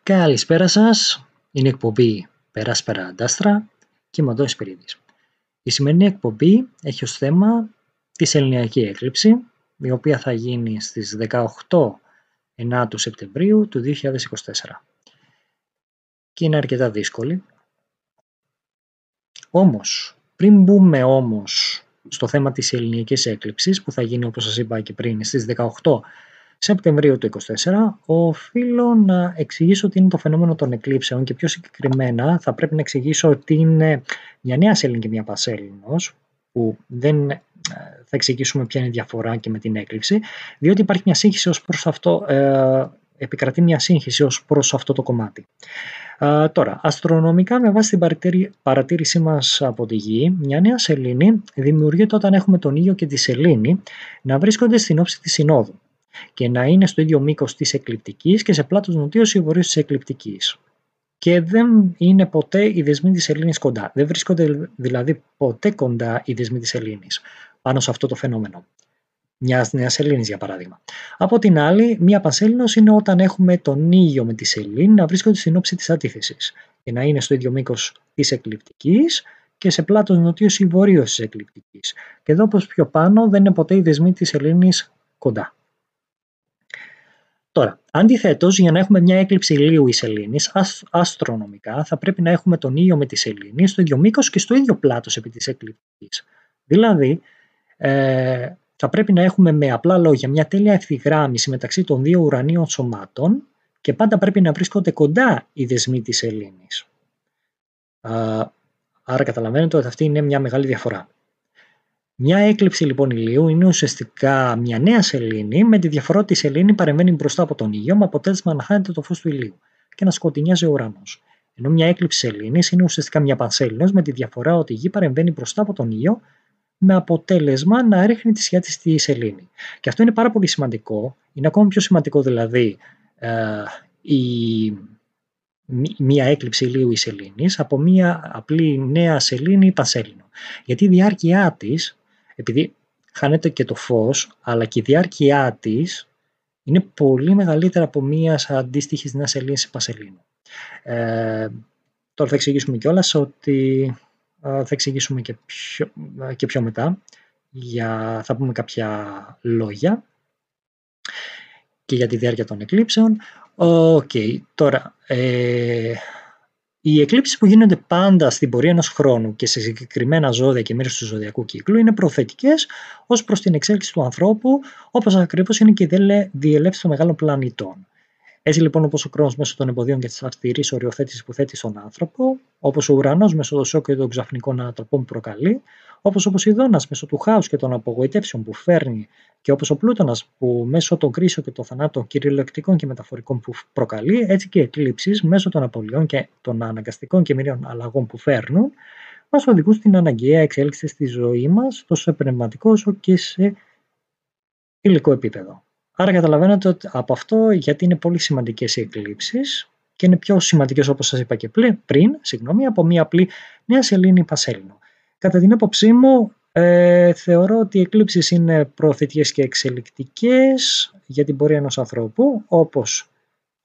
Καλησπέρα σας. Είναι η εκπομπή Περάσπερα Αντάστρα και είμαι ο Αντώνης Σπυρίδης. Η σημερινή εκπομπή έχει ως θέμα τη σεληνιακή έκλειψη, η οποία θα γίνει στις 18 Ενάτου Σεπτεμβρίου του 2024. Και είναι αρκετά δύσκολη. Όμως, πριν μπούμε στο θέμα της σεληνιακής έκλειψης, που θα γίνει, όπως σας είπα και πριν, στις 18 Σεπτεμβρίου του 2024, οφείλω να εξηγήσω τι είναι το φαινόμενο των εκλήψεων και πιο συγκεκριμένα θα πρέπει να εξηγήσω τι είναι μια νέα σέλινη και μια πασέλινος, που δεν θα εξηγήσουμε ποια είναι η διαφορά και με την έκλειψη, διότι υπάρχει μια σύγχυση ως προς αυτό, επικρατεί μια σύγχυση ως προς αυτό το κομμάτι. Τώρα, αστρονομικά, με βάση την παρατήρησή μας από τη Γη, μια νέα σελήνη δημιουργείται όταν έχουμε τον ήλιο και τη σελήνη να βρίσκονται στην όψη της συνόδου και να είναι στο ίδιο μήκος της εκλειπτικής και σε πλάτος νοτίως ή βορείως της εκλειπτικής. Και δεν είναι ποτέ οι δεσμοί της σελήνης κοντά. Δεν βρίσκονται δηλαδή ποτέ κοντά οι δεσμοί της σελήνης πάνω σε αυτό το φαινόμενο. Μια νέα σελήνης, για παράδειγμα. Από την άλλη, μια πανσέλινος είναι όταν έχουμε τον ήλιο με τη σελήνη να βρίσκονται στην όψη της αντίθεσης και να είναι στο ίδιο μήκος της εκλειπτικής και σε πλάτος νοτίως ή βορείως της εκλειπτικής. Και εδώ, όπως πιο πάνω, δεν είναι ποτέ οι δεσμοί της σελήνης κοντά. Τώρα, αντιθέτως, για να έχουμε μια έκλειψη ηλίου ή σελήνης, αστρονομικά θα πρέπει να έχουμε τον ήλιο με τη σελήνη στο ίδιο μήκος και στο ίδιο πλάτος επί της εκλειπτικής. Δηλαδή, θα πρέπει να έχουμε με απλά λόγια μια τέλεια ευθυγράμμιση μεταξύ των δύο ουρανίων σωμάτων και πάντα πρέπει να βρίσκονται κοντά οι δεσμοί της σελήνης. Άρα καταλαβαίνετε ότι αυτή είναι μια μεγάλη διαφορά. Μια έκλειψη λοιπόν ηλίου είναι ουσιαστικά μια νέα σελήνη, με τη διαφορά ότι η σελήνη παρεμβαίνει μπροστά από τον ήλιο με αποτέλεσμα να χάνεται το φως του ηλίου και να σκοτεινιάζει ο ουρανός. Ενώ μια έκλειψη σελήνης είναι ουσιαστικά μια πανσέλινος, με τη διαφορά ότι η Γη παρεμβαίνει μπροστά από τον ήλιο με αποτέλεσμα να ρίχνει τη σκιά της στη σελήνη. Και αυτό είναι πάρα πολύ σημαντικό. Είναι ακόμα πιο σημαντικό δηλαδή μία έκλειψη ηλίου ή σελήνης από μία απλή νέα σελήνη ή πανσέλινο. Γιατί η διάρκεια της, επειδή χάνεται και το φως, αλλά και η διάρκεια της είναι πολύ μεγαλύτερα από μία αντίστοιχη νέα σελήνη ή πανσέλινο. Τώρα θα εξηγήσουμε κιόλας ότι θα εξηγήσουμε και πιο μετά, θα πούμε κάποια λόγια και για τη διάρκεια των εκλήψεων. Τώρα, οι εκλήψεις που γίνονται πάντα στην πορεία ενός χρόνου και σε συγκεκριμένα ζώδια και μέρη του ζωδιακού κύκλου είναι προθετικές ως προς την εξέλιξη του ανθρώπου, όπως ακριβώς είναι και η διελεύση των μεγάλων πλανητών. Έτσι λοιπόν, όπως ο χρόνος μέσω των εμποδίων και της αυστηρής οριοθέτησης που θέτει στον άνθρωπο, όπως ο ουρανός μέσω των σοκ και των ξαφνικών ανατροπών που προκαλεί, όπως ο Ποσειδώνας μέσω του χάους και των απογοητεύσεων που φέρνει, και όπως ο Πλούτονας που μέσω των κρίσεων και των θανάτων κυριολεκτικών και μεταφορικών που προκαλεί, έτσι και οι εκλήψεις μέσω των απολειών και των αναγκαστικών και μοιραίων αλλαγών που φέρνουν, μας οδηγούν στην αναγκαία εξέλιξη στη ζωή μας, τόσο σε πνευματικό όσο και σε υλικό επίπεδο. Άρα καταλαβαίνετε ότι από αυτό γιατί είναι πολύ σημαντικές οι εκλήψεις και είναι πιο σημαντικές, όπως σας είπα και πριν, από μία απλή νέα σελήνη ή πανσέλινο. Κατά την άποψή μου, θεωρώ ότι οι εκλήψεις είναι προθετικές και εξελικτικές για την πορεία ενός ανθρώπου, όπως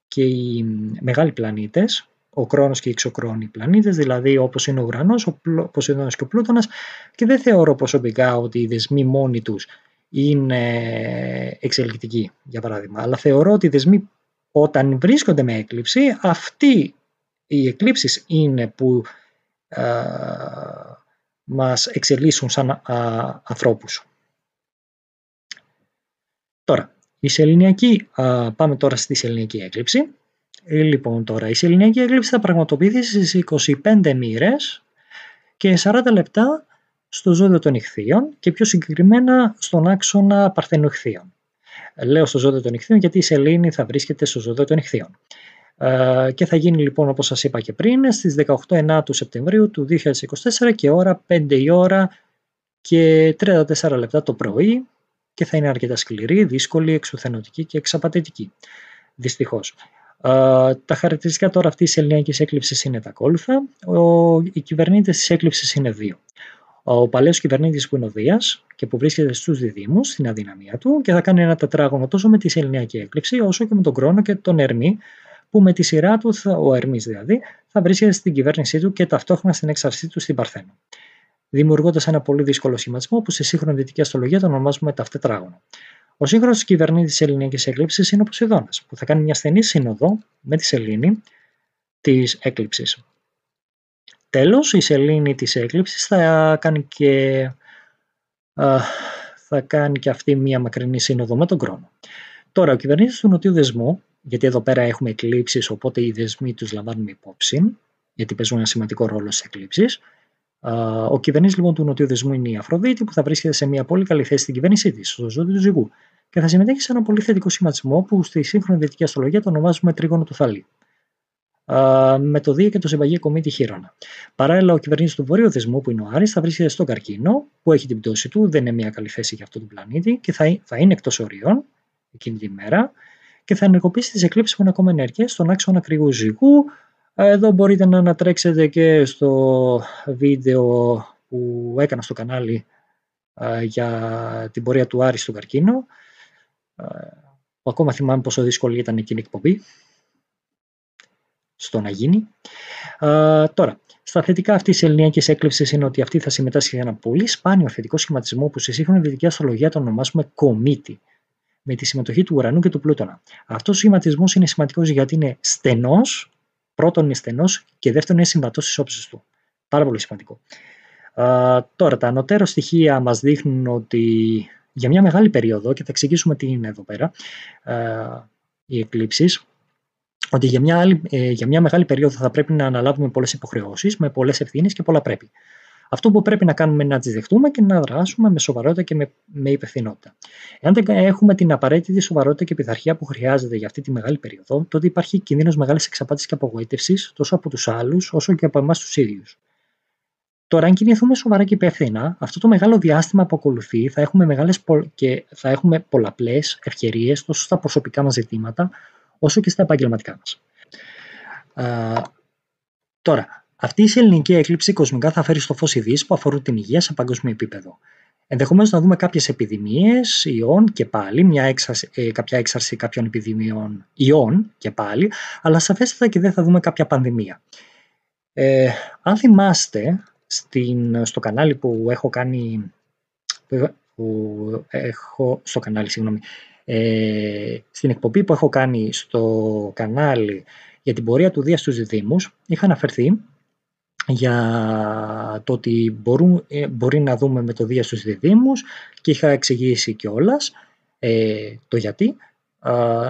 και οι μεγάλοι πλανήτες, ο Κρόνος και οι εξωκρόνοι πλανήτες, δηλαδή όπως είναι ο Ουρανός, ο Ποσειδώνας και ο Πλούτονας, και δεν θεωρώ προσωπικά ότι οι δεσμοί μόνοι τους είναι εξελικτικοί, για παράδειγμα, αλλά θεωρώ ότι οι δεσμοί όταν βρίσκονται με έκλειψη, αυτοί οι εκλήψεις είναι που μας εξελίσσουν σαν ανθρώπους. Τώρα, πάμε τώρα στη σεληνιακή έκλειψη. Λοιπόν, τώρα η σεληνιακή έκλειψη θα πραγματοποιηθεί στις 25 μοίρες και 40 λεπτά στο ζώδιο των Ιχθύων και πιο συγκεκριμένα στον άξονα Παρθενου-Ιχθύων. Λέω στο ζώδιο των Ιχθύων γιατί η σελήνη θα βρίσκεται στο ζώδιο των Ιχθύων. Και θα γίνει λοιπόν, όπως σας είπα και πριν, στις 18 Ενάτου Σεπτεμβρίου του 2024 και ώρα 5 η ώρα και 34 λεπτά το πρωί, και θα είναι αρκετά σκληρή, δύσκολη, εξουθενωτική και εξαπατητική. Δυστυχώς. Τα χαρακτηριστικά τώρα αυτής της σεληνιακής έκλειψης είναι τα ακόλουθα. Οι κυβερνήτες της έκλειψης είναι δύο. Ο παλαιός κυβερνήτης που είναι ο Δίας και που βρίσκεται στους διδύμους, στην αδυναμία του, και θα κάνει ένα τετράγωνο τόσο με τη σεληνιακή έκλειψη όσο και με τον Κρόνο και τον Ερμή, που με τη σειρά του, ο Ερμής δηλαδή, θα βρίσκεται στην κυβέρνησή του και ταυτόχρονα στην έξαρσή του στην Παρθένο, δημιουργώντας ένα πολύ δύσκολο σχηματισμό που σε σύγχρονη δυτική αστρολογία τον ονομάζουμε ταυτέτραγωνο. Ο σύγχρονος κυβερνήτης της ελληνικής έκλειψης είναι ο Ποσειδώνας, που θα κάνει μια στενή σύνοδο με τη σελήνη της έκλειψης. Τέλος, η σελήνη της έκλειψης θα κάνει και αυτή μια μακρινή σύνοδο με τον Κρόνο. Τώρα, ο κυβερνήτης του νοτιού δεσμού, γιατί εδώ πέρα έχουμε εκλήψεις, οπότε οι δεσμοί τους λαμβάνουμε υπόψη, γιατί παίζουν ένα σημαντικό ρόλο στις εκλήψεις. Ο κυβερνήτης λοιπόν του νοτιού δεσμού είναι η Αφροδίτη, που θα βρίσκεται σε μια πολύ καλή θέση στην κυβέρνησή της, στο ζώδιο του Ζυγού, και θα συμμετέχει σε ένα πολύ θετικό σχηματισμό που στη σύγχρονη δυτική αστρολογία το ονομάζουμε τρίγωνο του Θαλή, με το Δία και το Συμπαγή κομίτη Χείρονα. Παράλληλα, ο κυβερνήτης του βορείου δεσμού, που είναι ο Άρης, θα βρίσκεται στον Καρκίνο, που έχει την πτώση του, δεν είναι μια καλή θέση για αυτό τον πλανήτη και θα είναι εκτός ορίων εκείνη τη μέρα και θα ενεργοποιήσει τις εκλήψεις που είναι ακόμα ενέργειες στον άξονα κρυού Ζυγού. Εδώ μπορείτε να ανατρέξετε και στο βίντεο που έκανα στο κανάλι για την πορεία του Άρη στον Καρκίνο. Ακόμα θυμάμαι πόσο δύσκολη ήταν εκείνη η εκπομπή στο να γίνει. Τώρα, στα θετικά αυτής της ελληνικής έκλειψης είναι ότι αυτή θα συμμετάσχει σε ένα πολύ σπάνιο θετικό σχηματισμό που στη σύγχρονη δυτική αστρολογία τον ονομάζουμε κομίτη, με τη συμμετοχή του Ουρανού και του Πλούτονα. Αυτός ο σχηματισμός είναι σημαντικός γιατί είναι στενός, πρώτον είναι στενός και δεύτερον είναι συμβατός στις όψεις του. Πάρα πολύ σημαντικό. Τώρα, τα ανωτέρα στοιχεία μας δείχνουν ότι για μια μεγάλη περίοδο, και θα εξηγήσουμε τι είναι εδώ πέρα, οι εκλήψεις, ότι για μια μεγάλη περίοδο θα πρέπει να αναλάβουμε πολλές υποχρεώσεις, με πολλές ευθύνες και πολλά πρέπει. Αυτό που πρέπει να κάνουμε είναι να τις δεχτούμε και να δράσουμε με σοβαρότητα και με υπευθυνότητα. Εάν δεν έχουμε την απαραίτητη σοβαρότητα και πειθαρχία που χρειάζεται για αυτή τη μεγάλη περίοδο, τότε υπάρχει κίνδυνος μεγάλης εξαπάτησης και απογοήτευσης τόσο από τους άλλους όσο και από εμάς τους ίδιους. Τώρα, αν κινηθούμε σοβαρά και υπεύθυνα, αυτό το μεγάλο διάστημα που ακολουθεί θα έχουμε πολλαπλές ευκαιρίες τόσο στα προσωπικά μας ζητήματα όσο και στα επαγγελματικά μας. Τώρα, αυτή η ελληνική έκλειψη κοσμικά θα φέρει στο φως ειδήσεις που αφορούν την υγεία σε παγκόσμιο επίπεδο. Ενδεχομένως να δούμε κάποιες επιδημίες ιών και πάλι, κάποια έξαρση κάποιων επιδημιών ιών και πάλι, αλλά σαφέστατα και δεν θα δούμε κάποια πανδημία. Αν θυμάστε, στο κανάλι που έχω κάνει, στην εκπομπή που έχω κάνει στο κανάλι για την πορεία του Δία στους διδύμους, είχα αναφερθεί για το ότι μπορεί να δούμε με το Δία στους διδύμους και είχα εξηγήσει κιόλας το γιατί,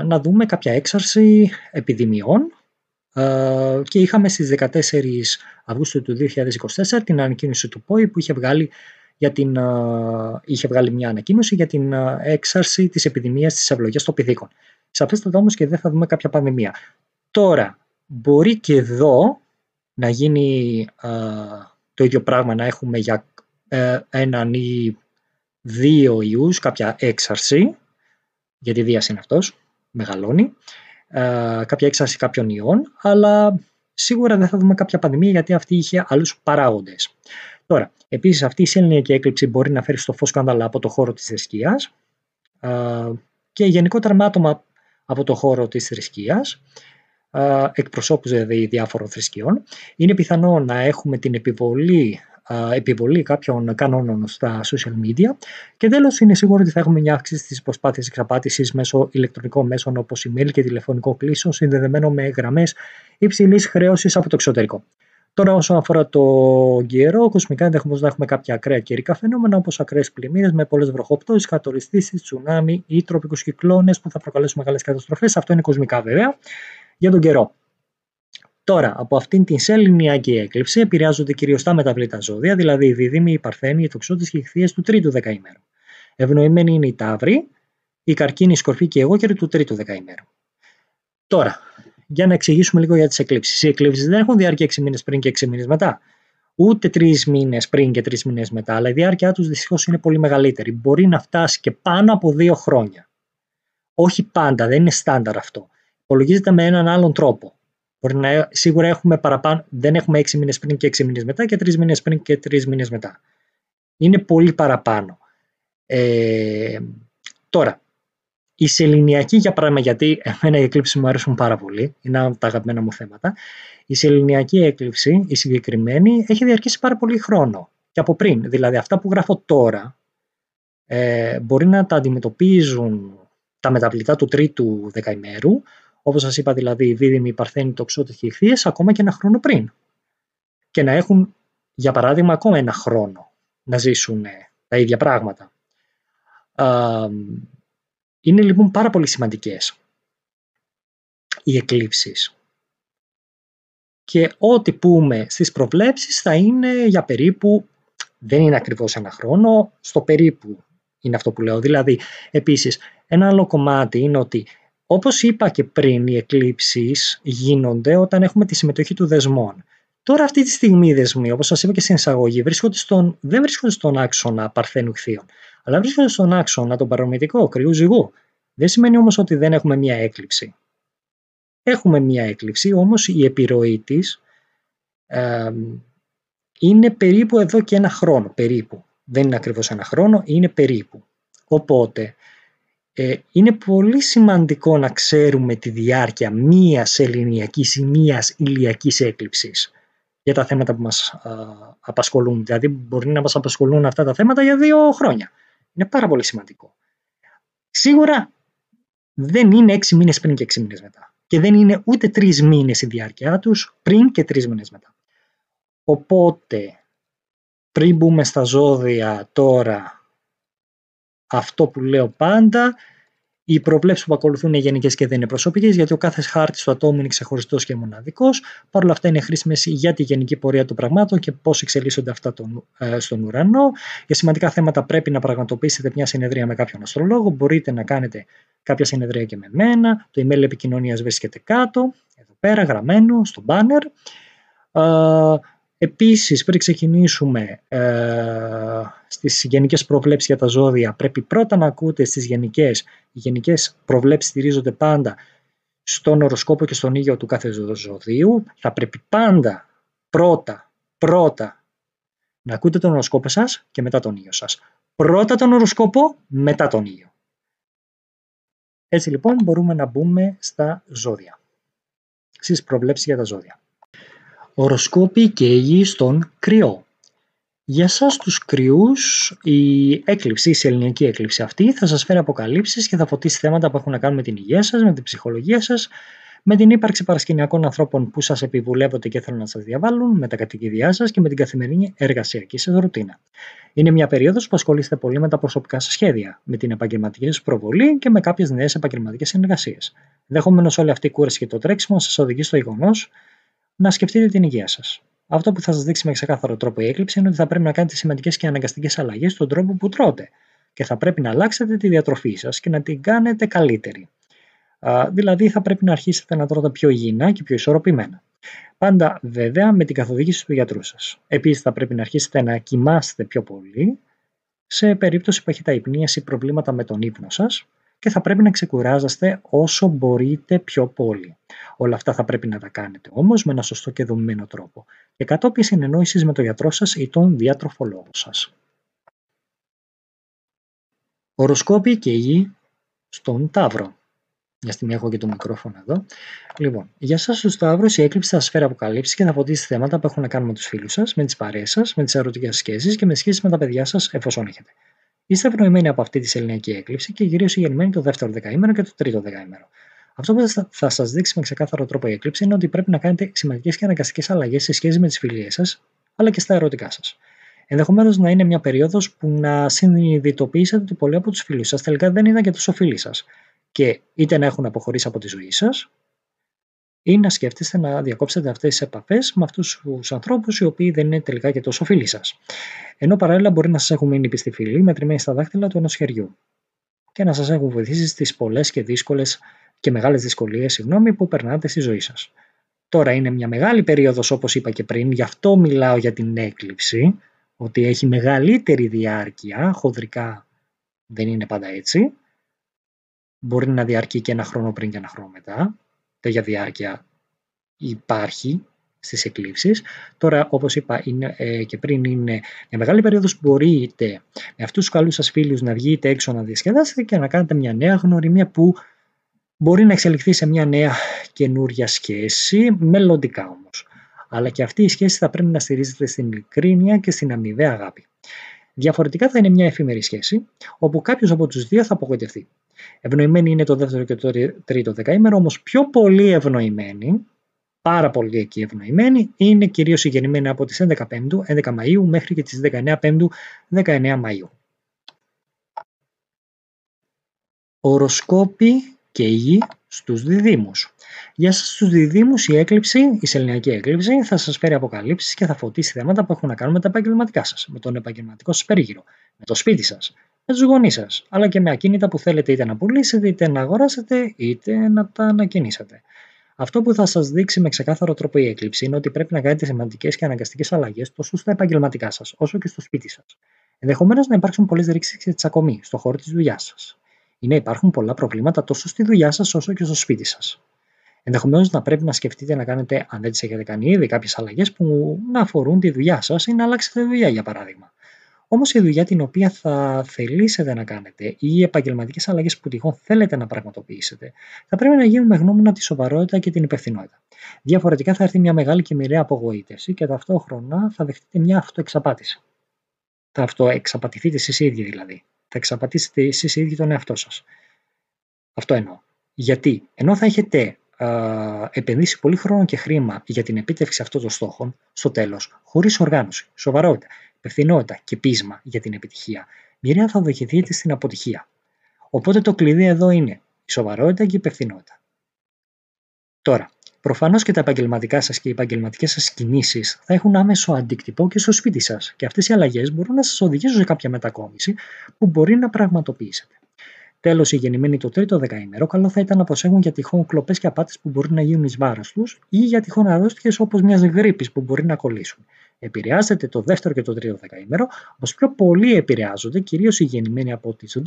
να δούμε κάποια έξαρση επιδημιών, και είχαμε στις 14 Αυγούστου του 2024 την ανακοίνωση του ΠΟΗ που είχε βγάλει μια ανακοίνωση για την έξαρση της επιδημίας της ευλογίας των πηδίκων. Σαφέστατα όμως και δεν θα δούμε κάποια πανδημία. Τώρα, μπορεί και εδώ να γίνει το ίδιο πράγμα, να έχουμε για έναν ή δύο ιούς κάποια έξαρση, γιατί Δίας είναι αυτός, μεγαλώνει, κάποια έξαρση κάποιων ιών, αλλά σίγουρα δεν θα δούμε κάποια πανδημία γιατί αυτή είχε άλλους παράγοντες. Τώρα, επίσης αυτή η σεληνιακή έκλειψη μπορεί να φέρει στο φως σκάνδαλα από το χώρο της θρησκείας και γενικότερα με άτομα από το χώρο της θρησκείας, εκπροσώπους δηλαδή διάφορων θρησκειών. Είναι πιθανό να έχουμε την επιβολή κάποιων κανόνων στα social media και τέλος είναι σίγουρο ότι θα έχουμε μια αύξηση στις προσπάθειες εξαπάτησης μέσω ηλεκτρονικών μέσων όπως email και τηλεφωνικό κλείσιμο συνδεδεμένο με γραμμές υψηλής χρέωσης από το εξωτερικό. Τώρα, όσον αφορά το καιρό, κοσμικά ενδεχομένως να έχουμε κάποια ακραία καιρικά φαινόμενα όπως ακραίες πλημμύρες με πολλές βροχοπτώσεις, κατοριστήσεις, τσουνάμι ή τροπικούς κυκλώνες που θα προκαλέσουν μεγάλες καταστροφές. Αυτό είναι κοσμικά βέβαια για τον καιρό. Τώρα, από αυτήν την σεληνιακή έκλειψη επηρεάζονται κυρίως τα μεταβλήτα ζώδια, δηλαδή οι δίδυμοι, οι παρθένοι, οι τοξότες και οι ιχθύες του τρίτου δεκαημέρου. Ευνοημένοι είναι οι ταύροι, οι καρκίνοι, οι σκορπιοί και οι αιγόκεροι του τρίτου δεκαημέρου. Τώρα, για να εξηγήσουμε λίγο για τις εκλήψεις. Οι εκλήψεις δεν έχουν διάρκεια 6 μήνες πριν και 6 μήνες μετά. Ούτε 3 μήνες πριν και 3 μήνες μετά, αλλά η διάρκεια τους δυστυχώς είναι πολύ μεγαλύτερη. Μπορεί να φτάσει και πάνω από 2 χρόνια. Όχι πάντα, δεν είναι στάνταρ αυτό. Υπολογίζεται με έναν άλλον τρόπο. Σίγουρα έχουμε παραπάνω, δεν έχουμε 6 μήνες πριν και 6 μήνες μετά και 3 μήνες πριν και 3 μήνες μετά. Είναι πολύ παραπάνω. Τώρα, Η σεληνιακή, για πράγμα, γιατί εμένα οι εκλήψεις μου αρέσουν πάρα πολύ, είναι ένα από τα αγαπημένα μου θέματα. Η σεληνιακή έκλειψη, η συγκεκριμένη, έχει διαρκήσει πάρα πολύ χρόνο. Και από πριν, δηλαδή αυτά που γράφω τώρα, μπορεί να τα αντιμετωπίζουν τα μεταβλητά του τρίτου δεκαημέρου, όπως σας είπα, δηλαδή οι δίδυμοι, οι παρθένοι, τοξότες και οι Ιχθύες, ακόμα και ένα χρόνο πριν. Και να έχουν, για παράδειγμα, ακόμα ένα χρόνο να ζήσουν τα ίδια πράγματα. Είναι λοιπόν πάρα πολύ σημαντικές οι εκλήψεις. Και ό,τι πούμε στις προβλέψεις θα είναι για περίπου, δεν είναι ακριβώς ένα χρόνο, στο περίπου είναι αυτό που λέω. Δηλαδή, επίσης, ένα άλλο κομμάτι είναι ότι, όπως είπα και πριν, οι εκλήψεις γίνονται όταν έχουμε τη συμμετοχή του δεσμών. Τώρα αυτή τη στιγμή οι δεσμοί, όπως σας είπα και στην εισαγωγή, δεν βρίσκονται στον άξονα παρθένου Ιχθύων, αλλά βρίσκονται στον άξονα τον παρορμητικό κρυού ζυγού. Δεν σημαίνει όμως ότι δεν έχουμε μία έκλειψη. Έχουμε μία έκλειψη, όμως η επιρροή της είναι περίπου εδώ και ένα χρόνο. Περίπου. Δεν είναι ακριβώς ένα χρόνο, είναι περίπου. Οπότε, είναι πολύ σημαντικό να ξέρουμε τη διάρκεια μίας σεληνιακής ή μίας ηλιακής έκλειψης για τα θέματα που μας απασχολούν. Δηλαδή, μπορεί να μας απασχολούν αυτά τα θέματα για 2 χρόνια. Είναι πάρα πολύ σημαντικό. Σίγουρα δεν είναι 6 μήνες πριν και 6 μήνες μετά. Και δεν είναι ούτε 3 μήνες η διάρκεια τους πριν και 3 μήνες μετά. Οπότε, πριν μπούμε στα ζώδια τώρα, αυτό που λέω πάντα, οι προβλέψεις που ακολουθούν είναι γενικές και δεν είναι προσωπικές, γιατί ο κάθε χάρτης του ατόμου είναι ξεχωριστός και μοναδικός. Παρ' όλα αυτά είναι χρήσιμες για τη γενική πορεία των πραγμάτων και πώς εξελίσσονται αυτά στον ουρανό. Για σημαντικά θέματα πρέπει να πραγματοποιήσετε μια συνεδρία με κάποιον αστρολόγο. Μπορείτε να κάνετε κάποια συνεδρία και με μένα. Το email επικοινωνίας βρίσκεται κάτω, εδώ πέρα γραμμένο στο banner. Επίσης, πριν ξεκινήσουμε στις γενικές προβλέψεις για τα ζώδια, πρέπει πρώτα να ακούτε στις γενικές. Οι γενικές προβλέψεις στηρίζονται πάντα στον οροσκόπο και στον ήλιο του κάθε ζωδίου. Θα πρέπει πάντα πρώτα να ακούτε τον οροσκόπο σας και μετά τον ήλιο σας. Πρώτα τον οροσκόπο, μετά τον ήλιο. Έτσι λοιπόν μπορούμε να μπούμε στα ζώδια, στις προβλέψεις για τα ζώδια. Οροσκόποι και ήγοι στον Κρυό. Για σας τους Κρυούς, η έκλειψη, η σεληνιακή έκλειψη αυτή θα σας φέρει αποκαλύψεις και θα φωτίσει θέματα που έχουν να κάνουν με την υγεία σας, με την ψυχολογία σας, με την ύπαρξη παρασκηνιακών ανθρώπων που σας επιβουλεύονται και θέλουν να σας διαβάλουν, με τα κατοικίδια σας και με την καθημερινή εργασιακή σας ρουτίνα. Είναι μια περίοδος που ασχολείστε πολύ με τα προσωπικά σας σχέδια, με την επαγγελματική σας προβολή και με κάποιες νέες επαγγελματικές συνεργασίες. Ενδεχομένως όλη αυτή η κούραση και το τρέξιμο σας οδηγεί στο γεγονός να σκεφτείτε την υγεία σας. Αυτό που θα σας δείξει με ξεκάθαρο τρόπο η έκλειψη είναι ότι θα πρέπει να κάνετε σημαντικές και αναγκαστικές αλλαγές στον τρόπο που τρώτε και θα πρέπει να αλλάξετε τη διατροφή σας και να την κάνετε καλύτερη. Δηλαδή θα πρέπει να αρχίσετε να τρώτε πιο υγιεινά και πιο ισορροπημένα. Πάντα βέβαια με την καθοδήγηση του γιατρού σας. Επίσης θα πρέπει να αρχίσετε να κοιμάστε πιο πολύ σε περίπτωση που έχετε αϊπνίες ή προβλήματα με τον ύπνο σας και θα πρέπει να ξεκουράζεστε όσο μπορείτε πιο πολύ. Όλα αυτά θα πρέπει να τα κάνετε όμως με ένα σωστό και δομημένο τρόπο και κατόπιν συνεννόησης με τον γιατρό σας ή τον διατροφολόγο σας. Οροσκόποι και ήγοι στον Ταύρο. Μια στιγμή έχω και το μικρόφωνο εδώ. Λοιπόν, για εσάς τους Ταύρους η έκλειψη θα σας φέρει αποκαλύψεις και θα φωτίσει θέματα που έχουν να κάνουν με τους φίλους σας, με τις παρέες σας, με τις ερωτικές σχέσεις και με σχέσεις με τα παιδιά σας εφόσον έχετε. Είστε ευνοημένοι από αυτή τη σεληνιακή έκλειψη και κυρίως υγιεινημένοι το δεύτερο δεκαήμερο και το τρίτο δεκαήμερο. Αυτό που θα σας δείξει με ξεκάθαρο τρόπο η έκλειψη είναι ότι πρέπει να κάνετε σημαντικές και αναγκαστικές αλλαγές σε σχέση με τις φιλίες σας, αλλά και στα ερωτικά σας. Ενδεχομένως να είναι μια περίοδος που να συνειδητοποιήσετε ότι πολλοί από τους φίλους σας τελικά δεν ήταν και τόσο φίλοι σας και είτε να έχουν αποχωρήσει από τη ζωή σας ή να σκέφτεστε να διακόψετε αυτές τις επαφές με αυτούς τους ανθρώπους οι οποίοι δεν είναι τελικά και τόσο φίλοι σας. Ενώ παράλληλα μπορεί να σας έχουν μείνει πιστοί φίλοι μετρημένοι στα δάχτυλα του ενός χεριού και να σας έχουν βοηθήσει στις πολλές και δύσκολες και μεγάλες δυσκολίες που περνάτε στη ζωή σας. Τώρα είναι μια μεγάλη περίοδος, όπως είπα και πριν, γι' αυτό μιλάω για την έκλειψη, ότι έχει μεγαλύτερη διάρκεια, χονδρικά δεν είναι πάντα έτσι. Μπορεί να διαρκεί και ένα χρόνο πριν και ένα χρόνο μετά. Τέτοια διάρκεια υπάρχει στις εκλήψεις. Τώρα, όπως είπα και πριν, είναι μια μεγάλη περίοδος που μπορείτε με αυτούς τους καλούς σας φίλους να βγείτε έξω να διασκεδάσετε και να κάνετε μια νέα γνωριμία που μπορεί να εξελιχθεί σε μια νέα καινούρια σχέση, μελλοντικά όμως. Αλλά και αυτή η σχέση θα πρέπει να στηρίζεται στην ειλικρίνεια και στην αμοιβαία αγάπη. Διαφορετικά θα είναι μια εφήμερη σχέση, όπου κάποιος από τους δύο θα απογοητευτεί. Ευνοημένοι είναι το δεύτερο και το τρίτο δεκαήμερο, όμως πιο πολύ ευνοημένοι, πάρα πολύ εκεί ευνοημένοι, είναι κυρίως οι γεννημένοι από τις 11 Μαΐου μέχρι και τις 19 Πέμπτου, 19 Μαΐου. Οροσκόποι και η γη στους διδύμους. Για σας τους διδύμους η σεληνιακή έκλειψη θα σας φέρει αποκαλύψεις και θα φωτίσει θέματα που έχουν να κάνουν με τα επαγγελματικά σας, με τον επαγγελματικό σας περίγυρο, με το σπίτι σας, με τους γονείς σας, αλλά και με ακίνητα που θέλετε είτε να πουλήσετε, είτε να αγοράσετε, είτε να τα ανακαινήσετε. Αυτό που θα σας δείξει με ξεκάθαρο τρόπο η έκλειψη είναι ότι πρέπει να κάνετε σημαντικές και αναγκαστικές αλλαγές τόσο στα επαγγελματικά σας, όσο και στο σπίτι σας. Ενδεχομένως να υπάρξουν πολλές ρήξεις και τσακωμοί στον χώρο της δουλειάς σας. Ή να υπάρχουν πολλά προβλήματα τόσο στη δουλειά σας όσο και στο σπίτι σας. Ενδεχομένως να πρέπει να σκεφτείτε να κάνετε, αν δεν τις έχετε κάνει ήδη, κάποιες αλλαγές που να αφορούν τη δουλειά σας ή να αλλάξετε δουλειά, για παράδειγμα. Όμως η δουλειά την οποία θα θελήσετε να κάνετε ή οι επαγγελματικές αλλαγές που τυχόν θέλετε να πραγματοποιήσετε, θα πρέπει να γίνουν με γνώμονα τη σοβαρότητα και την υπευθυνότητα. Διαφορετικά θα έρθει μια μεγάλη και μοιραία απογοήτευση και ταυτόχρονα θα δεχτείτε μια αυτοεξαπάτηση. Θα αυτοεξαπατηθείτε εσείς οι ίδιοι δηλαδή. Θα εξαπατήσετε εσείς οι ίδιοι τον εαυτό σας. Αυτό εννοώ. Γιατί ενώ θα έχετε επενδύσει πολύ χρόνο και χρήμα για την επίτευξη αυτών των στόχων, στο τέλος, χωρίς οργάνωση, σοβαρότητα, υπευθυνότητα και πείσμα για την επιτυχία, μοιραία θα οδηγηθείτε στην αποτυχία. Οπότε το κλειδί εδώ είναι η σοβαρότητα και η υπευθυνότητα. Τώρα, προφανώς και τα επαγγελματικά σας και οι επαγγελματικές σας κινήσεις θα έχουν άμεσο αντίκτυπο και στο σπίτι σας, και αυτές οι αλλαγές μπορούν να σας οδηγήσουν σε κάποια μετακόμιση που μπορεί να πραγματοποιήσετε. Τέλος, οι γεννημένοι το τρίτο δεκαήμερο, καλό θα ήταν να προσέχουν για τυχόν κλοπές και απάτες που μπορεί να γίνουν εις βάρος τους ή για τυχόν αρρώστιες όπως μιας γρίπης που μπορεί να κολλήσουν. Επηρεάζεται το δεύτερο και το τρίτο δεκαήμερο, όμως πιο πολύ επηρεάζονται κυρίως οι γεννημένοι από τις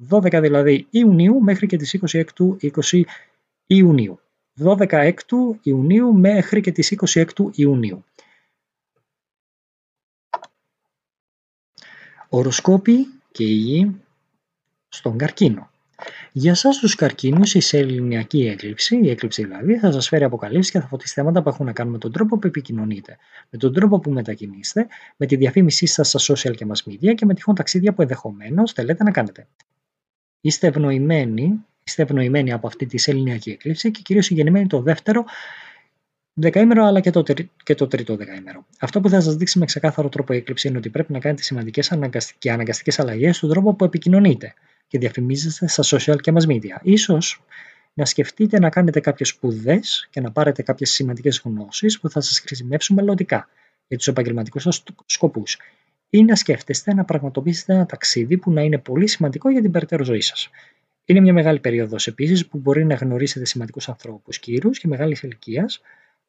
12 δηλαδή Ιουνίου μέχρι και τις 20 Ιουνίου. 12 Ιουνίου μέχρι και τις 26 Ιουνίου. Οροσκόποι και η γη στον καρκίνο. Για εσάς τους καρκίνους, η σεληνιακή έκλειψη, η έκλειψη δηλαδή, θα σας φέρει αποκαλύψεις και θα φωτίσει θέματα που έχουν να κάνουν με τον τρόπο που επικοινωνείτε, με τον τρόπο που μετακινείστε, με τη διαφήμισή σας στα social και mass media και με τυχόν ταξίδια που ενδεχομένως θέλετε να κάνετε. Είστε ευνοημένοι από αυτή τη σεληνιακή έκλειψη και κυρίως γεννημένοι το δεύτερο δεκαήμερο αλλά και το τρίτο δεκαήμερο. Αυτό που θα σας δείξει με ξεκάθαρο τρόπο η έκλειψη είναι ότι πρέπει να κάνετε σημαντικές και αναγκαστικές αλλαγές στον τρόπο που επικοινωνείτε και διαφημίζεστε στα social και mass media. Ίσως να σκεφτείτε να κάνετε κάποιες σπουδές και να πάρετε κάποιες σημαντικές γνώσεις που θα σας χρησιμεύσουν μελλοντικά για τους επαγγελματικούς σας σκοπούς. Ή να σκέφτεστε να πραγματοποιήσετε ένα ταξίδι που να είναι πολύ σημαντικό για την περαιτέρω ζωή σας. Είναι μια μεγάλη περίοδος επίσης που μπορεί να γνωρίσετε σημαντικούς ανθρώπους, κύρους και μεγάλης ηλικίας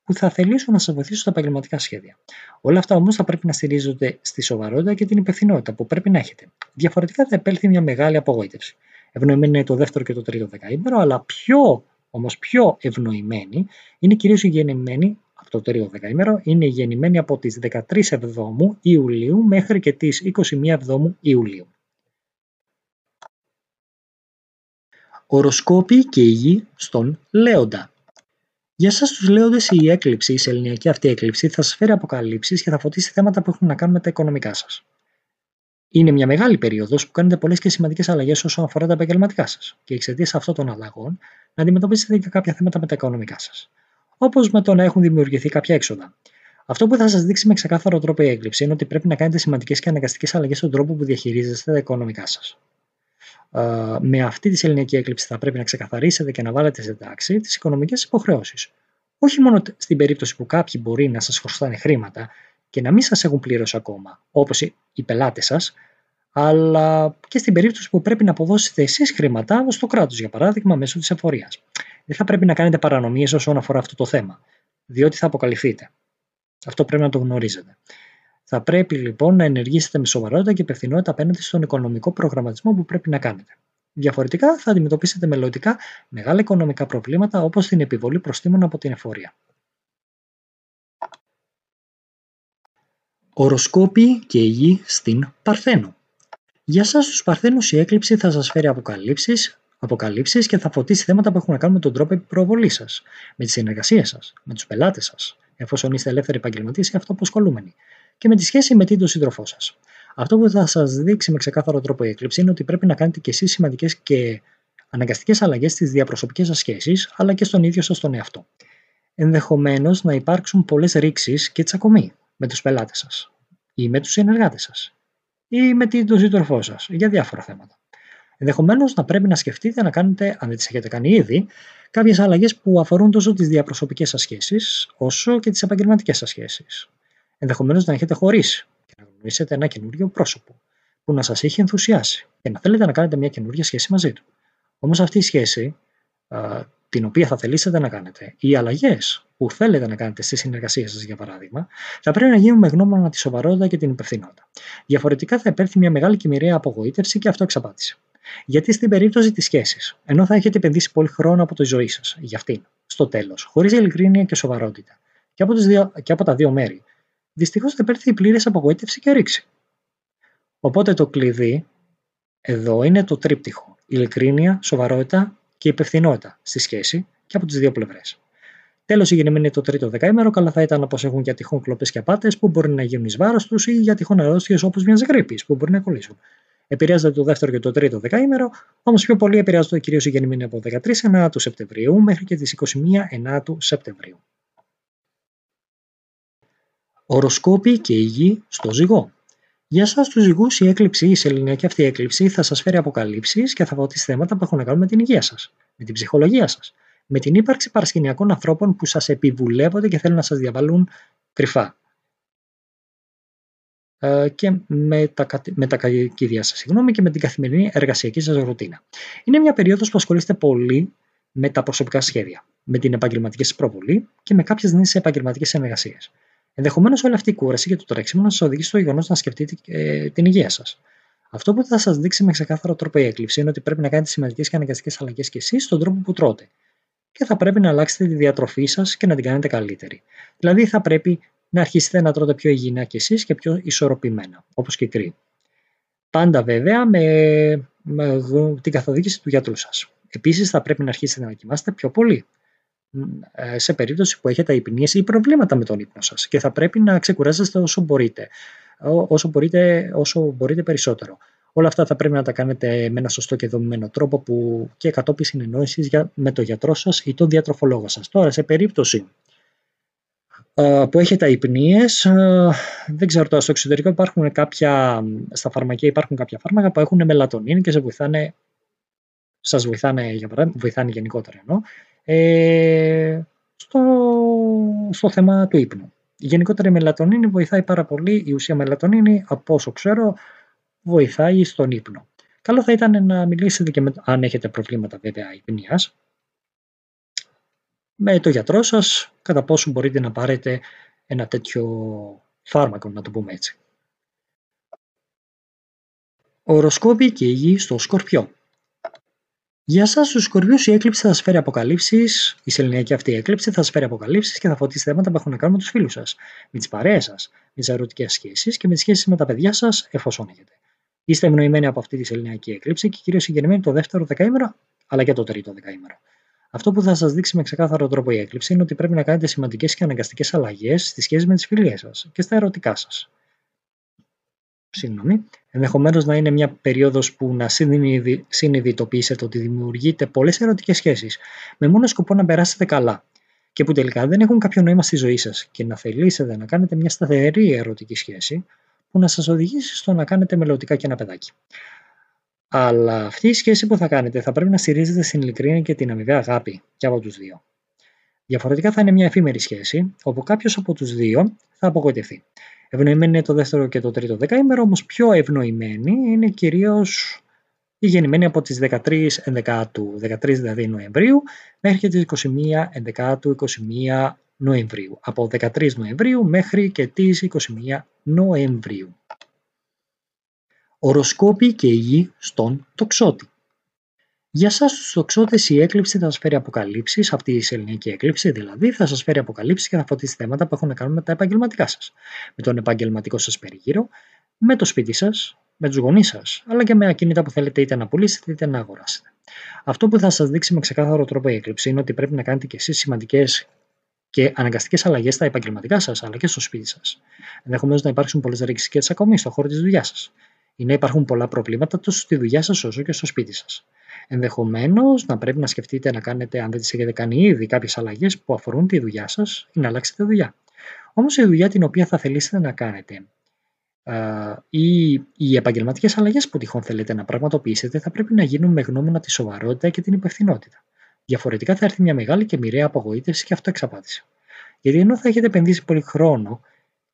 που θα θελήσουν να σας βοηθήσουν στα επαγγελματικά σχέδια. Όλα αυτά όμως θα πρέπει να στηρίζονται στη σοβαρότητα και την υπευθυνότητα που πρέπει να έχετε. Διαφορετικά θα επέλθει μια μεγάλη απογοήτευση. Ευνοημένοι είναι το δεύτερο και το τρίτο δεκαήμερο, αλλά πιο ευνοημένοι είναι κυρίως οι γεννημένοι από το τρίτο δεκαήμερο, είναι οι γεννημένοι από τις 13 Εβδόμου Ιουλίου μέχρι και τις 21 Εβδόμου Ιουλίου. Οροσκόποι και η γη στον Λέοντα. Για εσάς τους Λέοντες, η σεληνιακή αυτή έκλειψη θα σας φέρει αποκαλύψεις και θα φωτίσει θέματα που έχουν να κάνουν με τα οικονομικά σας. Είναι μια μεγάλη περίοδος που κάνετε πολλές και σημαντικές αλλαγές όσον αφορά τα επαγγελματικά σας και εξαιτίας αυτών των αλλαγών να αντιμετωπίσετε και κάποια θέματα με τα οικονομικά σας. Όπως με το να έχουν δημιουργηθεί κάποια έξοδα. Αυτό που θα σας δείξει με ξεκάθαρο τρόπο η έκλειψη είναι ότι πρέπει να κάνετε σημαντικές και αναγκαστικές αλλαγές στον τρόπο που διαχειρίζεστε τα οικονομικά σας. Με αυτή τη σεληνιακή έκλειψη θα πρέπει να ξεκαθαρίσετε και να βάλετε σε τάξη τις οικονομικές υποχρεώσεις. Όχι μόνο στην περίπτωση που κάποιοι μπορεί να σας χρωστάνε χρήματα και να μην σας έχουν πληρώσει ακόμα, όπως οι πελάτες σας, αλλά και στην περίπτωση που πρέπει να αποδώσετε εσείς χρήματα στο κράτος, για παράδειγμα μέσω της εφορίας. Δεν θα πρέπει να κάνετε παρανομίες όσον αφορά αυτό το θέμα, διότι θα αποκαλυφθείτε. Αυτό πρέπει να το γνωρίζετε. Θα πρέπει λοιπόν να ενεργήσετε με σοβαρότητα και υπευθυνότητα απέναντι στον οικονομικό προγραμματισμό που πρέπει να κάνετε. Διαφορετικά θα αντιμετωπίσετε μελλοντικά μεγάλα οικονομικά προβλήματα όπως την επιβολή προστίμων από την εφορία. Οροσκόποι και η γη στην Παρθένο. Για εσάς τους Παρθένους η έκλειψη θα σας φέρει αποκαλύψεις και θα φωτίσει θέματα που έχουν να κάνουν με τον τρόπο επιπροβολής σας, με τις συνεργασίες σας, με τους πελάτες σας, εφόσον είστε ελεύθεροι επαγγελματίες ή αυτοαπασχολούμενοι, και με τη σχέση με τον σύντροφό σας. Αυτό που θα σας δείξει με ξεκάθαρο τρόπο η έκλειψη είναι ότι πρέπει να κάνετε και εσείς σημαντικές και αναγκαστικές αλλαγές στις διαπροσωπικές σας σχέσεις, αλλά και στον ίδιο σας τον εαυτό. Ενδεχομένως να υπάρξουν πολλές ρήξεις και τσακωμοί με τους πελάτες σας ή με τους συνεργάτες σας ή με τον σύντροφό σας για διάφορα θέματα. Ενδεχομένως να πρέπει να σκεφτείτε να κάνετε, αν δεν τις έχετε κάνει ήδη, κάποιες αλλαγές που αφορούν τόσο τις διαπροσωπικές σας σχέσεις όσο και τις επαγγελματικές σας σχέσεις. Ενδεχομένως να έχετε χωρίσει και να γνωρίσετε ένα καινούριο πρόσωπο που να σας έχει ενθουσιάσει και να θέλετε να κάνετε μια καινούργια σχέση μαζί του. Όμως αυτή η σχέση, την οποία θα θελήσετε να κάνετε, οι αλλαγές που θέλετε να κάνετε στη συνεργασία σας, για παράδειγμα, θα πρέπει να γίνουν με γνώμονα τη σοβαρότητα και την υπευθυνότητα. Διαφορετικά θα υπέρθει μια μεγάλη και μοιραία απογοήτευση και αυτοεξαπάτηση. Γιατί στην περίπτωση της σχέσης, ενώ θα έχετε επενδύσει πολύ χρόνο από τη ζωή σας για αυτήν, στο τέλος, χωρίς ειλικρίνεια και σοβαρότητα, και από τα δύο μέρη, δυστυχώς θα υπέρθει η πλήρης απογοήτευση και ρήξη. Οπότε το κλειδί εδώ είναι το τρίπτυχο: ειλικρίνεια, σοβαρότητα και υπευθυνότητα στη σχέση και από τις δύο πλευρές. Τέλος, η γεννημένη το τρίτο δεκαήμερο, καλά θα ήταν να αποσέχουν για τυχόν κλοπές και απάτες που μπορεί να γίνουν εις βάρος τους ή για τυχόν αρρώστιες όπως μιας γρίπης που μπορεί να κολλήσουν. Επηρεάζεται το δεύτερο και το τρίτο δεκαήμερο, όμως πιο πολύ επηρεάζεται κυρίως η γεννημένη από 13 Ενάτου Σεπτεμβρίου μέχρι και τις 21 Ενάτου Σεπτεμβρίου. Οροσκόποι και η γη στο Ζυγό. Για εσάς τους Ζυγούς, η σεληνιακή αυτή έκλειψη θα σας φέρει αποκαλύψεις και θα φωτίσει θέματα που έχουν να κάνουν με την υγεία σας, με την ψυχολογία σας, με την ύπαρξη παρασκηνιακών ανθρώπων που σας επιβουλεύονται και θέλουν να σας διαβάλουν κρυφά. Και με τα κακίδια σας, και με την καθημερινή εργασιακή σας ρουτίνα. Είναι μια περίοδος που ασχολείστε πολύ με τα προσωπικά σχέδια, με την επαγγελματική σας προβολή και με κάποιες νέες επαγγελματικές συνεργασίες. Ενδεχομένως όλη αυτή η κούραση και το τρέξιμο να σας οδηγήσει στο γεγονός να σκεφτείτε την υγεία σας. Αυτό που θα σας δείξει με ξεκάθαρο τρόπο η έκλειψη είναι ότι πρέπει να κάνετε σημαντικές και αναγκαστικές αλλαγές και εσείς στον τρόπο που τρώτε. Και θα πρέπει να αλλάξετε τη διατροφή σας και να την κάνετε καλύτερη. Δηλαδή θα πρέπει να αρχίσετε να τρώτε πιο υγιεινά κι εσείς και πιο ισορροπημένα, όπως και κρύο. Πάντα βέβαια με την καθοδήγηση του γιατρού σας. Επίσης θα πρέπει να αρχίσετε να κοιμάστε πιο πολύ, σε περίπτωση που έχετε αϊπνίες ή προβλήματα με τον ύπνο σας, και θα πρέπει να ξεκουράζεστε όσο μπορείτε περισσότερο. Όλα αυτά θα πρέπει να τα κάνετε με ένα σωστό και δομημένο τρόπο και κατόπιν συνεννόησης με τον γιατρό σας ή τον διατροφολόγο σας. Τώρα, σε περίπτωση που έχετε αϊπνίες, δεν ξέρω, τώρα στο εξωτερικό στα φαρμακεία υπάρχουν κάποια φάρμακα που έχουν μελατονίνη και σας βοηθάνε, για παράδειγμα, βοηθάνε γενικότερα στο θέμα του ύπνου. Γενικότερα η μελατονίνη βοηθάει πάρα πολύ, η ουσία μελατονίνη, από όσο ξέρω, βοηθάει στον ύπνο. Καλό θα ήταν να μιλήσετε και αν έχετε προβλήματα βέβαια αϊπνίας, με τον γιατρό σας, κατά πόσο μπορείτε να πάρετε ένα τέτοιο φάρμακο, να το πούμε έτσι. Οροσκόποι και η γη στο Σκορπιό. Για εσάς τους Σκορπιούς η έκλειψη θα σας φέρει αποκαλύψεις, η σεληνιακή αυτή έκλειψη θα σας φέρει αποκαλύψεις και θα φωτίσει θέματα που έχουν να κάνουν με τους φίλους σας, με τις παρέες σας, με τις ερωτικές σχέσεις και με τις σχέσεις με τα παιδιά σας, εφόσον έχετε. Είστε ευνοημένοι από αυτή τη σεληνιακή έκλειψη και κυρίως συγκεκριμένοι το δεύτερο δεκαήμερο, αλλά και το τρίτο δεκαήμερο. Αυτό που θα σας δείξει με ξεκάθαρο τρόπο η έκλειψη είναι ότι πρέπει να κάνετε σημαντικές και αναγκαστικές αλλαγές στις σχέσεις με τις φιλίες σας και στα ερωτικά σας. Ενδεχομένως να είναι μια περίοδος που να συνειδητοποιήσετε ότι δημιουργείτε πολλές ερωτικές σχέσεις με μόνο σκοπό να περάσετε καλά και που τελικά δεν έχουν κάποιο νόημα στη ζωή σας, και να θελήσετε να κάνετε μια σταθερή ερωτική σχέση που να σας οδηγήσει στο να κάνετε μελλοντικά και ένα παιδάκι. Αλλά αυτή η σχέση που θα κάνετε θα πρέπει να στηρίζεται στην ειλικρίνεια και την αμοιβαία αγάπη και από τους δύο. Διαφορετικά θα είναι μια εφήμερη σχέση, όπου κάποιος από τους δύο θα απογοητευτεί. Ευνοημένη είναι το δεύτερο και το τρίτο δεκαήμερο, όμως πιο ευνοημένη είναι κυρίως η γεννημένη από τις 13 δηλαδή Νοεμβρίου μέχρι και τις 21 Ενδεκάτου 21 Νοεμβρίου. Από 13 Νοεμβρίου μέχρι και τις 21 Νοεμβρίου. Οροσκόποι και η γη στον Τοξότη. Για εσάς τους τοξότες η έκλειψη θα σας φέρει αποκαλύψεις, αυτή η σεληνιακή έκλειψη δηλαδή, θα σας φέρει αποκαλύψεις και θα φωτίσει θέματα που έχουν να κάνουν με τα επαγγελματικά σας. Με τον επαγγελματικό σας περίγυρο, με το σπίτι σας, με τους γονείς σας, αλλά και με ακίνητα που θέλετε είτε να πουλήσετε είτε να αγοράσετε. Αυτό που θα σας δείξει με ξεκάθαρο τρόπο η έκλειψη είναι ότι πρέπει να κάνετε κι εσείς σημαντικές και αναγκαστικές αλλαγές στα επαγγελματικά σας αλλά και στο σπίτι σας. Ενδεχομένως να υπάρξουν πολλές ρήξεις και τσακωμοί στον χώρο της δουλειάς σας. Ή να υπάρχουν πολλά προβλήματα τόσο στη δουλειά σας όσο και στο σπίτι σας. Ενδεχομένως να πρέπει να σκεφτείτε να κάνετε, αν δεν τις έχετε κάνει ήδη, κάποιες αλλαγές που αφορούν τη δουλειά σας ή να αλλάξετε δουλειά. Όμως η δουλειά την οποία θα θελήσετε να κάνετε ή οι επαγγελματικές αλλαγές που τυχόν θέλετε να πραγματοποιήσετε θα πρέπει να γίνουν με γνώμονα τη σοβαρότητα και την υπευθυνότητα. Διαφορετικά θα έρθει μια μεγάλη και μοιραία απογοήτευση και αυτοεξαπάτηση. Γιατί ενώ θα έχετε επενδύσει πολύ χρόνο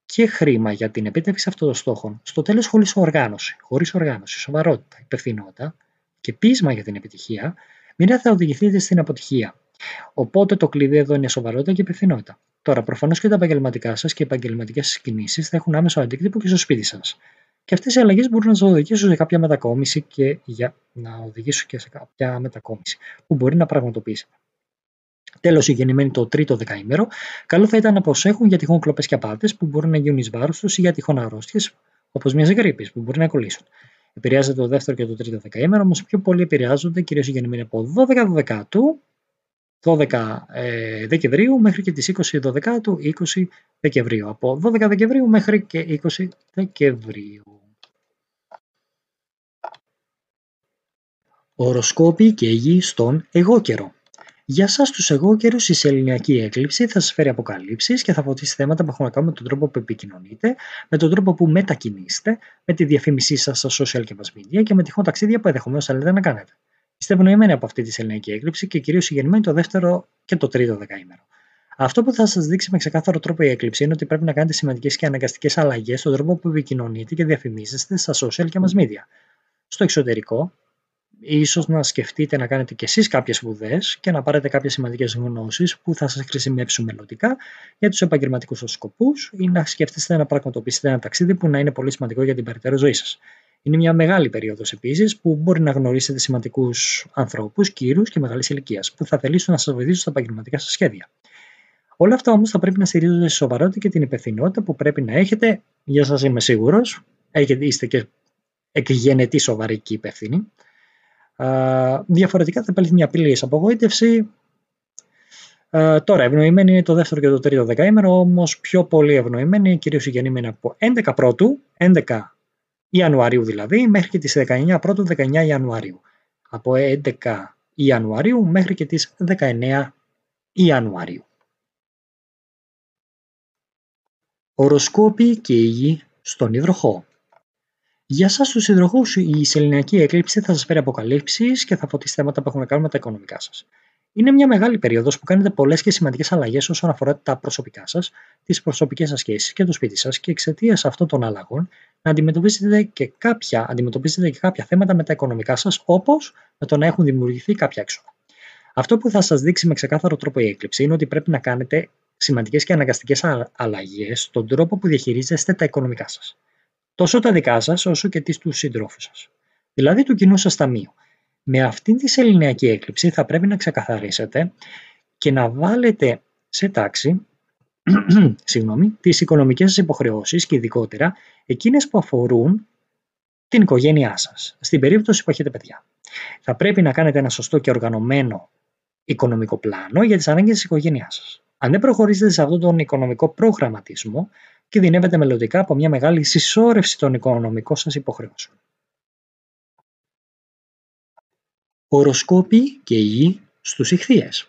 και χρήμα για την επίτευξη αυτών των στόχων, στο τέλος χωρίς οργάνωση, σοβαρότητα, υπευθυνότητα και πείσμα για την επιτυχία, μοιραία θα οδηγηθείτε στην αποτυχία. Οπότε το κλειδί εδώ είναι σοβαρότητα και υπευθυνότητα. Τώρα, προφανώς και τα επαγγελματικά σας και οι επαγγελματικές σας κινήσεις θα έχουν άμεσο αντίκτυπο και στο σπίτι σας. Και αυτές οι αλλαγές μπορούν να σας οδηγήσουν σε κάποια μετακόμιση που μπορεί να πραγματοποιήσετε. Τέλος, οι γεννημένοι το τρίτο δεκαήμερο, καλό θα ήταν να προσέχουν για τυχόν κλοπές και απάτες που μπορούν να γίνουν εις βάρος τους ή για τυχόν αρρώστιες, όπως μιας γρίπης που μπορεί να κολλήσουν. Επηρεάζεται το δεύτερο και το τρίτο δεκαήμερο, όμως πιο πολύ επηρεάζονται κυρίως οι γεννημένοι από 12 Δεκάτου, 12 Δεκεμβρίου μέχρι και τις 20 Δεκάτου, 20 Δεκεμβρίου. Από 12 Δεκεμβρίου μέχρι και 20 Δεκεμβρίου. Οροσκόποι και γη στον εγώ καιρό. Για εσάς τους εγώ καιρούς, η σεληνιακή έκλειψη θα σας φέρει αποκαλύψεις και θα φωτίσει θέματα που έχουν να κάνουν με τον τρόπο που επικοινωνείτε, με τον τρόπο που μετακινήσετε, με τη διαφήμισή σας στα social και mass media και με τυχόν ταξίδια που ενδεχομένως θέλετε να κάνετε. Είστε ευνοημένοι από αυτή τη σεληνιακή έκλειψη και κυρίως συγγενημένοι το δεύτερο και το τρίτο δεκαήμερο. Αυτό που θα σας δείξει με ξεκάθαρο τρόπο η έκλειψη είναι ότι πρέπει να κάνετε σημαντικές και αναγκαστικές αλλαγές στον τρόπο που επικοινωνείτε και διαφημίζεστε στα social και mass media. Στο εξωτερικό, ίσως να σκεφτείτε να κάνετε κι εσείς κάποιες σπουδές και να πάρετε κάποιες σημαντικές γνώσεις που θα σας χρησιμεύσουν μελλοντικά για τους επαγγελματικούς σας σκοπούς ή να σκεφτείτε να πραγματοποιήσετε ένα ταξίδι που να είναι πολύ σημαντικό για την περαιτέρω ζωή σας. Είναι μια μεγάλη περίοδος επίσης που μπορεί να γνωρίσετε σημαντικούς ανθρώπους, κύρους και μεγάλης ηλικίας που θα θελήσουν να σας βοηθήσουν στα επαγγελματικά σας σχέδια. Όλα αυτά όμως θα πρέπει να στηρίζονται στη σοβαρότητα και την υπευθυνότητα που πρέπει να έχετε. Για σας είμαι σίγουρος, είστε και εκγενετή σοβαροί και υπεύθυνοι. Διαφορετικά θα επέλθει μια πλήρης απογοήτευση. Τώρα, ευνοημένοι είναι το δεύτερο και το τρίτο δεκαήμερο, όμως πιο πολύ ευνοημένοι, κυρίως οι γεννημένοι από 11 Ιανουαρίου δηλαδή, μέχρι και τις 19 Πρώτου, 19 Ιανουαρίου. Από 11 Ιανουαρίου μέχρι και τις 19 Ιανουαρίου. Οροσκόποι και η γη στον υδροχόο. Για εσάς τους υδροχόους, η σεληνιακή έκλειψη θα σας φέρει αποκαλύψεις και θα φωτίσει θέματα που έχουν να κάνουν με τα οικονομικά σας. Είναι μια μεγάλη περίοδος που κάνετε πολλές και σημαντικές αλλαγές όσον αφορά τα προσωπικά σας, τις προσωπικές σας σχέσεις και το σπίτι σας και εξαιτίας αυτών των αλλαγών να αντιμετωπίσετε και κάποια θέματα με τα οικονομικά σας, όπως με το να έχουν δημιουργηθεί κάποια έξοδα. Αυτό που θα σας δείξει με ξεκάθαρο τρόπο η έκλειψη είναι ότι πρέπει να κάνετε σημαντικές και αναγκαστικές αλλαγές στον τρόπο που διαχειρίζεστε τα οικονομικά σας. Τόσο τα δικά σας όσο και τις του συντρόφου σας. Δηλαδή του κοινού σας ταμείου. Με αυτήν τη σεληνιακή έκλειψη θα πρέπει να ξεκαθαρίσετε και να βάλετε σε τάξη τις οικονομικές σας υποχρεώσεις και ειδικότερα εκείνες που αφορούν την οικογένειά σας, στην περίπτωση που έχετε παιδιά. Θα πρέπει να κάνετε ένα σωστό και οργανωμένο οικονομικό πλάνο για τις ανάγκες της οικογένειάς σας. Αν δεν προχωρήσετε σε αυτόν τον οικονομικό προγραμματισμό, κινδυνεύετε μελλοντικά από μια μεγάλη συσσόρευση των οικονομικών σας υποχρεώσεων. Οροσκόποι και η γη στους Ιχθύες.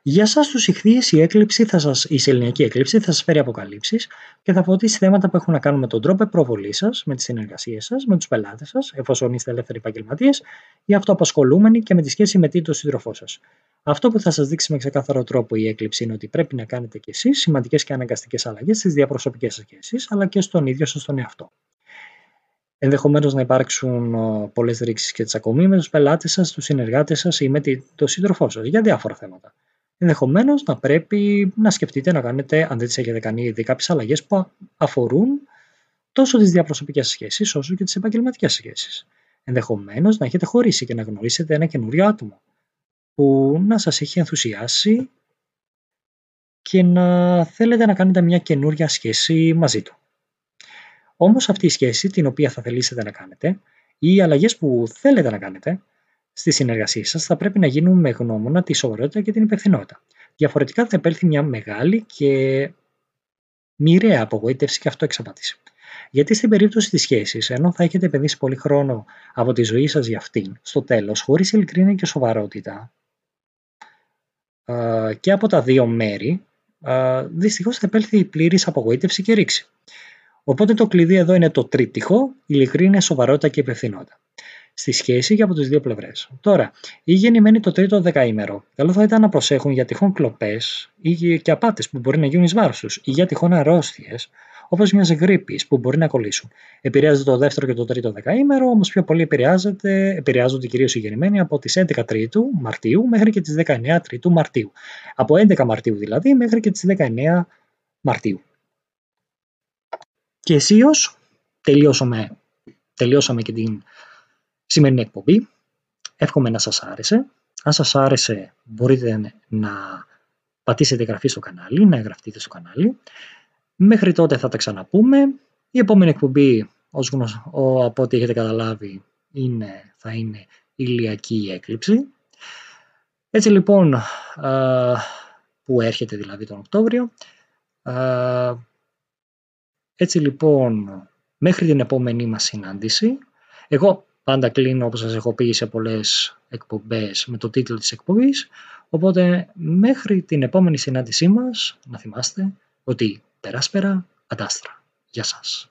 Για εσάς τους Ιχθύες η σεληνιακή έκλειψη θα σας φέρει αποκαλύψεις και θα φωτίσει θέματα που έχουν να κάνουν με τον τρόπο προβολής σας, με τις συνεργασίες σας, με τους πελάτες σας, εφόσον είστε ελεύθεροι επαγγελματίες ή αυτοαπασχολούμενοι και με τη σχέση με τον σύντροφό σας. Αυτό που θα σας δείξει με ξεκάθαρο τρόπο η έκλειψη είναι ότι πρέπει να κάνετε κι εσείς σημαντικές και αναγκαστικές αλλαγές στις διαπροσωπικές σας σχέσεις, αλλά και στον ίδιο σας τον εαυτό. Ενδεχομένως να υπάρξουν πολλές ρήξεις και τσακωμοί με τους πελάτες σας, τους συνεργάτες σας ή με τον σύντροφό σας για διάφορα θέματα. Ενδεχομένως να πρέπει να σκεφτείτε να κάνετε, αν δεν τις έχετε κάνει ήδη, κάποιες αλλαγές που αφορούν τόσο τις διαπροσωπικές σχέσεις όσο και τις επαγγελματικές σχέσεις. Ενδεχομένως να έχετε χωρίσει και να γνωρίσετε ένα καινούριο άτομο που να σας έχει ενθουσιάσει και να θέλετε να κάνετε μια καινούρια σχέση μαζί του. Όμως αυτή η σχέση την οποία θα θελήσετε να κάνετε ή οι αλλαγές που θέλετε να κάνετε στη συνεργασία σας θα πρέπει να γίνουν με γνώμονα τη σοβαρότητα και την υπευθυνότητα. Διαφορετικά θα επέλθει μια μεγάλη και μοιραία απογοήτευση και αυτοεξαπάτηση. Γιατί στην περίπτωση της σχέσης, ενώ θα έχετε επενδύσει πολύ χρόνο από τη ζωή σας για αυτήν, στο τέλος, χωρίς ειλικρίνεια και σοβαρότητα και από τα δύο μέρη, δυστυχώς θα επέλθει η πλήρης απογοήτευση και ρήξη. Οπότε το κλειδί εδώ είναι το τρίπτυχο, ειλικρίνεια, σοβαρότητα και υπευθυνότητα. Στη σχέση και από τις δύο πλευρές. Τώρα, οι γεννημένοι το τρίτο δεκαήμερο, καλό θα ήταν να προσέχουν για τυχόν κλοπές ή και απάτες που μπορεί να γίνουν εις βάρος τους, ή για τυχόν αρρώστιες, όπως μιας γρίπης που μπορεί να κολλήσουν. Επηρεάζεται το δεύτερο και το τρίτο δεκαήμερο, όμως πιο πολύ επηρεάζονται κυρίως οι γεννημένοι από τις 11 Τρίτου Μαρτίου μέχρι και τις 19 Τρίτου Μαρτίου. Από 11 Μαρτίου δηλαδή μέχρι και τις 19 Μαρτίου. Και αισίως τελειώσαμε και την σημερινή εκπομπή. Εύχομαι να σας άρεσε. Αν σας άρεσε μπορείτε να πατήσετε εγγραφή στο κανάλι, να εγγραφτείτε στο κανάλι. Μέχρι τότε θα τα ξαναπούμε. Η επόμενη εκπομπή, από ό,τι έχετε καταλάβει, θα είναι ηλιακή έκλειψη. Έτσι λοιπόν, που έρχεται δηλαδή τον Οκτώβριο. Έτσι λοιπόν, μέχρι την επόμενη μας συνάντηση, εγώ πάντα κλείνω, όπως σας έχω πει σε πολλές εκπομπές, με το τίτλο της εκπομπής, οπότε μέχρι την επόμενη συνάντησή μας, να θυμάστε ότι περάσπερα αντάστρα. Γεια σας.